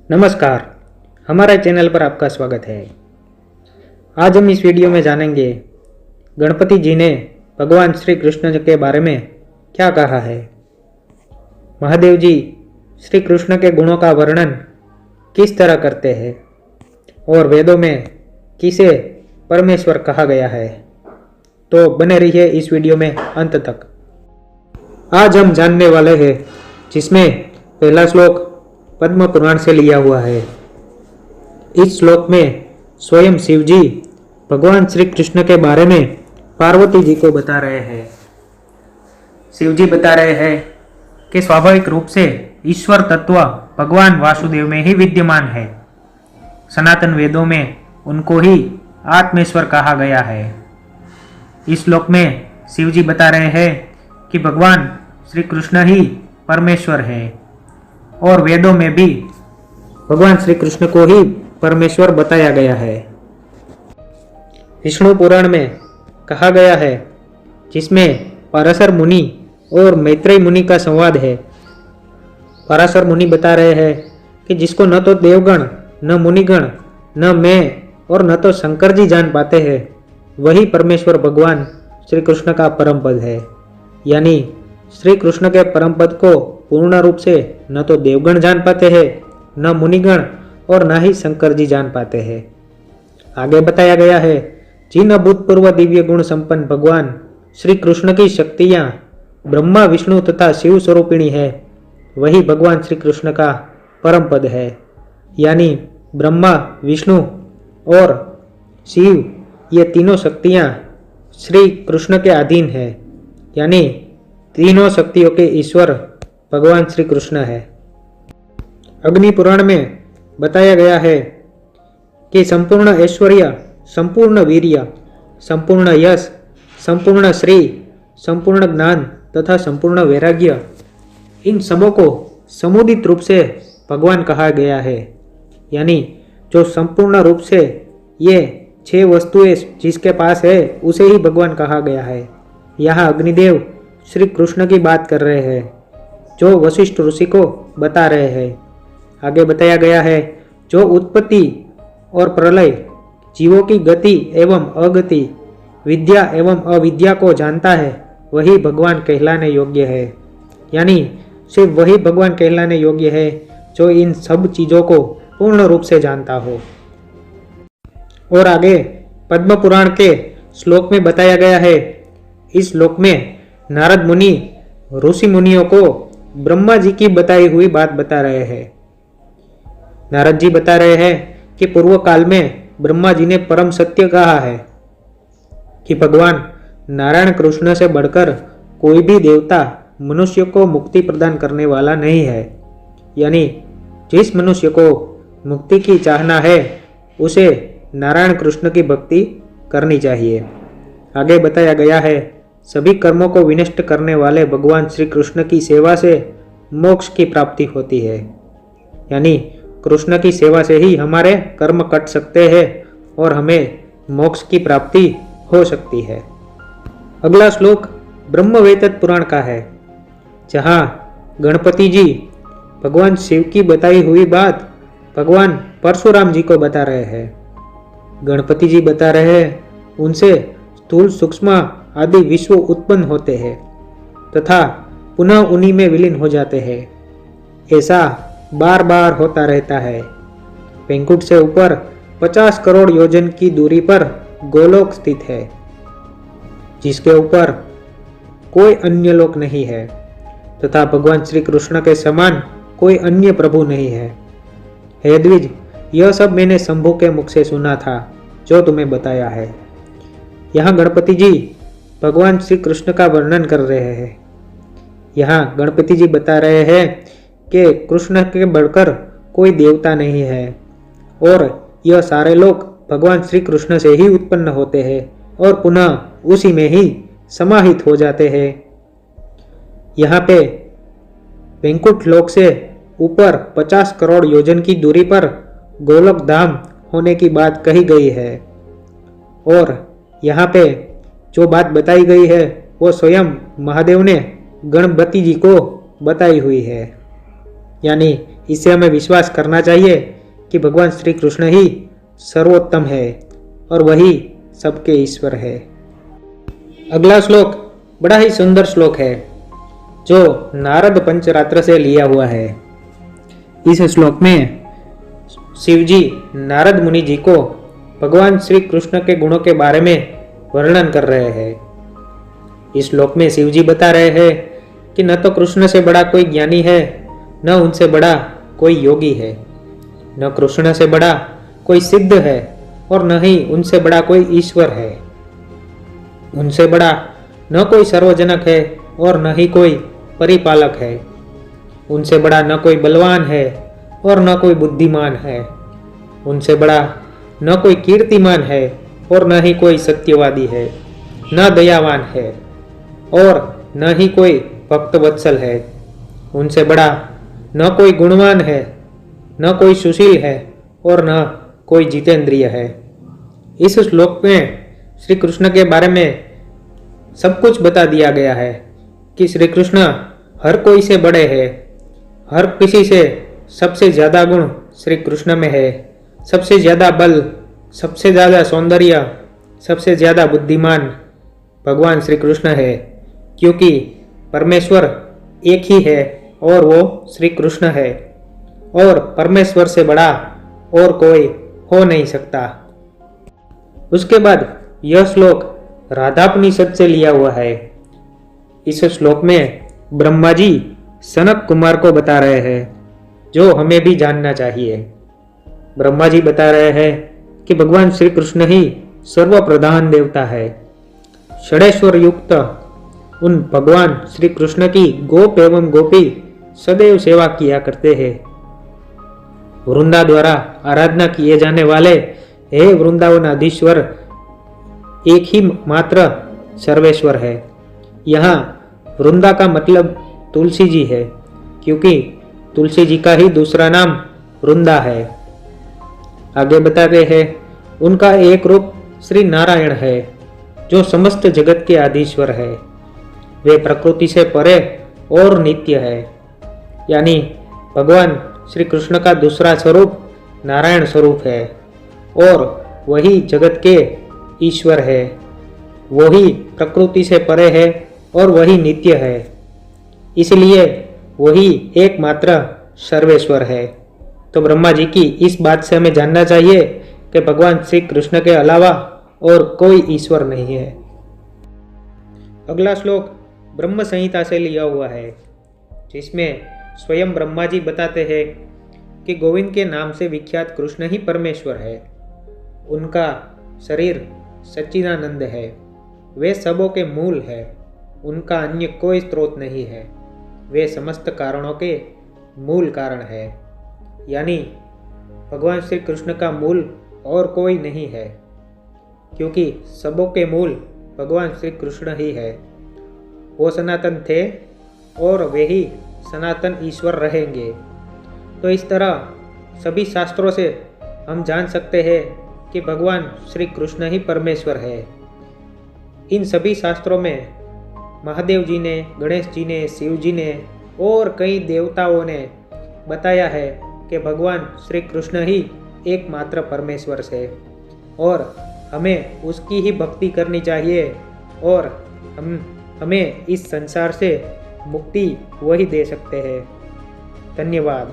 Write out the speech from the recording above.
नमस्कार, हमारे चैनल पर आपका स्वागत है। आज हम इस वीडियो में जानेंगे गणपति जी ने भगवान श्री कृष्ण के बारे में क्या कहा है। महादेव जी श्री कृष्ण के गुणों का वर्णन किस तरह करते हैं और वेदों में किसे परमेश्वर कहा गया है। तो बने रहिए इस वीडियो में अंत तक। आज हम जानने वाले हैं जिसमें पहला श्लोक पद्म पुराण से लिया हुआ है। इस श्लोक में स्वयं शिव जी भगवान श्री कृष्ण के बारे में पार्वती जी को बता रहे हैं। शिव जी बता रहे हैं कि स्वाभाविक रूप से ईश्वर तत्व भगवान वासुदेव में ही विद्यमान है। सनातन वेदों में उनको ही आत्मेश्वर कहा गया है। इस श्लोक में शिव जी बता रहे हैं कि भगवान श्री कृष्ण ही परमेश्वर है और वेदों में भी भगवान श्री कृष्ण को ही परमेश्वर बताया गया है। विष्णु पुराण में कहा गया है जिसमें पराशर मुनि और मैत्रेय मुनि का संवाद है। पराशर मुनि बता रहे हैं कि जिसको न तो देवगण, न मुनिगण, न मैं और न तो शंकर जी जान पाते हैं, वही परमेश्वर भगवान श्री कृष्ण का परम पद है। यानी श्री कृष्ण के परम पद को पूर्ण रूप से न तो देवगण जान पाते हैं, न मुनिगण और न ही शंकर जी जान पाते हैं। आगे बताया गया है जिन अभूतपूर्व दिव्य गुण संपन्न भगवान श्री कृष्ण की शक्तियां ब्रह्मा, विष्णु तथा शिव स्वरूपिणी है, वही भगवान श्री कृष्ण का परम पद है। यानी ब्रह्मा, विष्णु और शिव ये तीनों शक्तियां श्री कृष्ण के अधीन है। यानी तीनों शक्तियों के ईश्वर भगवान श्री कृष्ण है। अग्नि पुराण में बताया गया है कि संपूर्ण ऐश्वर्य, संपूर्ण वीर्य, संपूर्ण यश, संपूर्ण श्री, संपूर्ण ज्ञान तथा संपूर्ण वैराग्य, इन सबों को समुदित रूप से भगवान कहा गया है। यानी जो संपूर्ण रूप से ये 6 वस्तुएं जिसके पास है उसे ही भगवान कहा गया है। यहाँ अग्निदेव श्री कृष्ण की बात कर रहे हैं जो वशिष्ठ ऋषि को बता रहे हैं। आगे बताया गया है जो उत्पत्ति और प्रलय, जीवों की गति एवं अगति, विद्या एवं अविद्या को जानता है, वही भगवान कहलाने योग्य है। यानी सिर्फ वही भगवान कहलाने योग्य है जो इन सब चीजों को पूर्ण रूप से जानता हो। और आगे पद्म पुराण के श्लोक में बताया गया है, इस श्लोक में नारद मुनि ऋषि मुनियों को ब्रह्मा जी की बताई हुई बात बता रहे हैं। नारद जी बता रहे हैं कि पूर्व काल में ब्रह्मा जी ने परम सत्य कहा है कि भगवान नारायण कृष्ण से बढ़कर कोई भी देवता मनुष्य को मुक्ति प्रदान करने वाला नहीं है। यानी जिस मनुष्य को मुक्ति की चाहना है उसे नारायण कृष्ण की भक्ति करनी चाहिए। आगे बताया गया है सभी कर्मों को विनष्ट करने वाले भगवान श्री कृष्ण की सेवा से मोक्ष की प्राप्ति होती है। यानी कृष्ण की सेवा से ही हमारे कर्म कट सकते हैं और हमें मोक्ष की प्राप्ति हो सकती है। अगला श्लोक ब्रह्मवेत्त पुराण का है, जहाँ गणपति जी भगवान शिव की बताई हुई बात भगवान परशुराम जी को बता रहे हैं। गणपति जी बता रहे हैं उनसे स्थूल, सूक्ष्म आदि विश्व उत्पन्न होते हैं तथा पुनः उन्हीं में विलीन हो जाते हैं। ऐसा बार बार होता रहता है। वैकुंठ से ऊपर 50 करोड़ योजन की दूरी पर गोलोक स्थित है, जिसके ऊपर कोई अन्य लोक नहीं है तथा भगवान श्री कृष्ण के समान कोई अन्य प्रभु नहीं है। हे द्विज, यह सब मैंने शंभु के मुख से सुना था जो तुम्हें बताया है। यहाँ गणपति जी भगवान श्री कृष्ण का वर्णन कर रहे हैं। यहाँ गणपति जी बता रहे हैं कि कृष्ण के बढ़कर कोई देवता नहीं है और यह सारे लोग भगवान श्री कृष्ण से ही उत्पन्न होते हैं और पुनः उसी में ही समाहित हो जाते हैं। यहाँ पे वैकुंठ लोक से ऊपर 50 करोड़ योजन की दूरी पर गोलोक धाम होने की बात कही गई है और यहाँ पे जो बात बताई गई है वो स्वयं महादेव ने गणपति जी को बताई हुई है। यानी इससे हमें विश्वास करना चाहिए कि भगवान श्री कृष्ण ही सर्वोत्तम है और वही सबके ईश्वर है। अगला श्लोक बड़ा ही सुंदर श्लोक है जो नारद पंचरात्र से लिया हुआ है। इस श्लोक में शिव जी नारद मुनि जी को भगवान श्री कृष्ण के गुणों के बारे में वर्णन कर रहे हैं। इस श्लोक में शिव जी बता रहे हैं कि न तो कृष्ण से बड़ा कोई ज्ञानी है, न उनसे बड़ा कोई योगी है, न कृष्ण से बड़ा कोई सिद्ध है और न ही उनसे बड़ा कोई ईश्वर है। उनसे बड़ा न कोई सर्वजनक है और न ही कोई परिपालक है। उनसे बड़ा न कोई बलवान है और न कोई बुद्धिमान है। उनसे बड़ा न कोई कीर्तिमान है और न ही कोई सत्यवादी है, न दयावान है और न ही कोई भक्तवत्सल है। उनसे बड़ा न कोई गुणवान है, न कोई सुशील है और न कोई जितेंद्रिय है। इस श्लोक में श्री कृष्ण के बारे में सब कुछ बता दिया गया है कि श्री कृष्ण हर कोई से बड़े हैं, हर किसी से सबसे ज्यादा गुण श्री कृष्ण में है, सबसे ज्यादा बल, सबसे ज्यादा सौंदर्य, सबसे ज्यादा बुद्धिमान भगवान श्री कृष्ण है, क्योंकि परमेश्वर एक ही है और वो श्री कृष्ण है और परमेश्वर से बड़ा और कोई हो नहीं सकता। उसके बाद यह श्लोक राधापनिषद से लिया हुआ है। इस श्लोक में ब्रह्मा जी सनक कुमार को बता रहे हैं जो हमें भी जानना चाहिए। ब्रह्मा जी बता रहे हैं कि भगवान श्री कृष्ण ही सर्वप्रधान देवता है। षडेश्वर युक्त उन भगवान श्री कृष्ण की गोप एवं गोपी सदैव सेवा किया करते हैं। वृंदा द्वारा आराधना किए जाने वाले हे वृंदावनाधीश्वर एक ही मात्र सर्वेश्वर है। यहाँ वृंदा का मतलब तुलसी जी है, क्योंकि तुलसी जी का ही दूसरा नाम वृंदा है। आगे बताते हैं उनका एक रूप श्री नारायण है जो समस्त जगत के आधीश्वर है। वे प्रकृति से परे और नित्य है, यानी भगवान श्री कृष्ण का दूसरा स्वरूप नारायण स्वरूप है और वही जगत के ईश्वर है। वही प्रकृति से परे है और वही नित्य है, इसलिए वही एकमात्र सर्वेश्वर है। तो ब्रह्मा जी की इस बात से हमें जानना चाहिए कि भगवान श्री कृष्ण के अलावा और कोई ईश्वर नहीं है। अगला श्लोक ब्रह्म संहिता से लिया हुआ है, जिसमें स्वयं ब्रह्मा जी बताते हैं कि गोविंद के नाम से विख्यात कृष्ण ही परमेश्वर है। उनका शरीर सच्चिदानंद है, वे सबों के मूल है, उनका अन्य कोई स्रोत नहीं है। वे समस्त कारणों के मूल कारण है, यानी भगवान श्री कृष्ण का मूल और कोई नहीं है, क्योंकि सबों के मूल भगवान श्री कृष्ण ही है। वो सनातन थे और वे ही सनातन ईश्वर रहेंगे। तो इस तरह सभी शास्त्रों से हम जान सकते हैं कि भगवान श्री कृष्ण ही परमेश्वर है। इन सभी शास्त्रों में महादेव जी ने, गणेश जी ने, शिव जी ने और कई देवताओं ने बताया है कि भगवान श्री कृष्ण ही एकमात्र परमेश्वर है और हमें उसकी ही भक्ति करनी चाहिए और हमें इस संसार से मुक्ति वही दे सकते हैं। धन्यवाद।